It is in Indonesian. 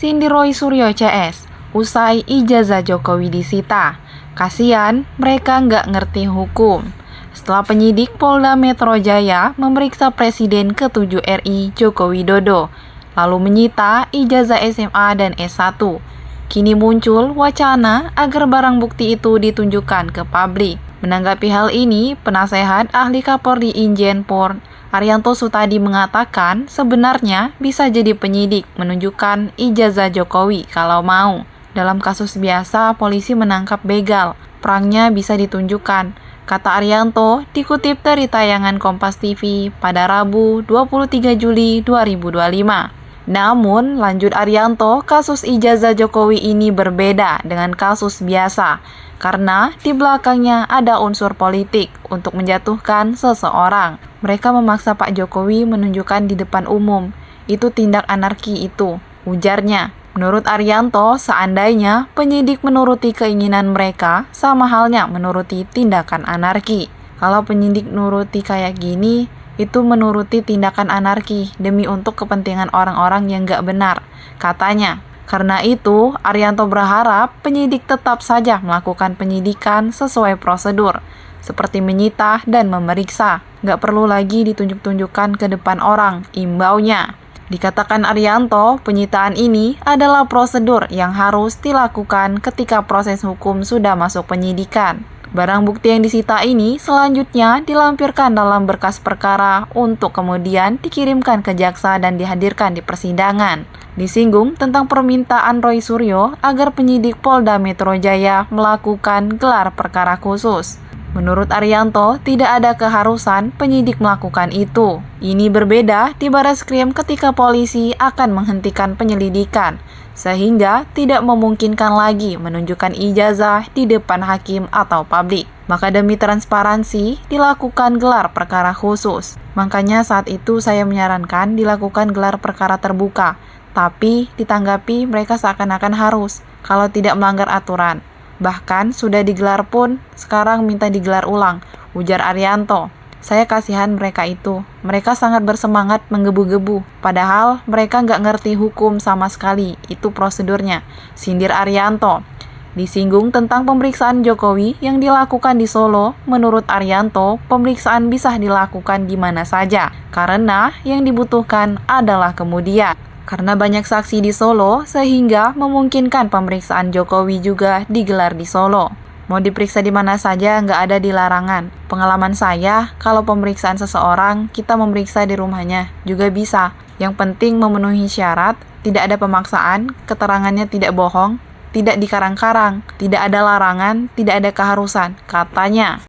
Cindy Roy Suryo CS, usai ijazah Jokowi disita. Kasian, mereka nggak ngerti hukum. Setelah penyidik Polda Metro Jaya memeriksa Presiden ke-7 RI Joko Widodo, lalu menyita ijazah SMA dan S1. Kini muncul wacana agar barang bukti itu ditunjukkan ke publik. Menanggapi hal ini, penasehat ahli Kapolri Irjen Pol Arianto Sutadi mengatakan sebenarnya bisa jadi penyidik menunjukkan ijazah Jokowi kalau mau. Dalam kasus biasa, polisi menangkap begal, perangnya bisa ditunjukkan, kata Arianto dikutip dari tayangan Kompas TV pada Rabu 23 Juli 2025. Namun, lanjut Arianto, kasus ijazah Jokowi ini berbeda dengan kasus biasa karena di belakangnya ada unsur politik untuk menjatuhkan seseorang. Mereka memaksa Pak Jokowi menunjukkan di depan umum. Itu tindak anarki itu, ujarnya. Menurut Arianto, seandainya penyidik menuruti keinginan mereka, sama halnya menuruti tindakan anarki. Kalau penyidik nuruti kayak gini, itu menuruti tindakan anarki demi untuk kepentingan orang-orang yang gak benar, katanya. Karena itu, Arianto berharap penyidik tetap saja melakukan penyidikan sesuai prosedur, seperti menyita dan memeriksa. Gak perlu lagi ditunjuk-tunjukkan ke depan orang, imbaunya. Dikatakan Arianto, penyitaan ini adalah prosedur yang harus dilakukan ketika proses hukum sudah masuk penyidikan. Barang bukti yang disita ini selanjutnya dilampirkan dalam berkas perkara untuk kemudian dikirimkan ke jaksa dan dihadirkan di persidangan. Disinggung tentang permintaan Roy Suryo agar penyidik Polda Metro Jaya melakukan gelar perkara khusus. Menurut Arianto, tidak ada keharusan penyidik melakukan itu. Ini berbeda di Bareskrim ketika polisi akan menghentikan penyelidikan, sehingga tidak memungkinkan lagi menunjukkan ijazah di depan hakim atau publik. Maka demi transparansi, dilakukan gelar perkara khusus. Makanya saat itu saya menyarankan dilakukan gelar perkara terbuka, tapi ditanggapi mereka seakan-akan harus, kalau tidak melanggar aturan. Bahkan sudah digelar pun, sekarang minta digelar ulang, ujar Arianto. Saya kasihan mereka itu. Mereka sangat bersemangat menggebu-gebu. Padahal mereka nggak ngerti hukum sama sekali. Itu prosedurnya, sindir Arianto. Disinggung tentang pemeriksaan Jokowi yang dilakukan di Solo, menurut Arianto, pemeriksaan bisa dilakukan di mana saja. Karena yang dibutuhkan adalah kemudian. Karena banyak saksi di Solo, sehingga memungkinkan pemeriksaan Jokowi juga digelar di Solo. Mau diperiksa di mana saja nggak ada dilarangan. Pengalaman saya, kalau pemeriksaan seseorang, kita memeriksa di rumahnya juga bisa. Yang penting memenuhi syarat, tidak ada pemaksaan, keterangannya tidak bohong, tidak dikarang-karang, tidak ada larangan, tidak ada keharusan, katanya.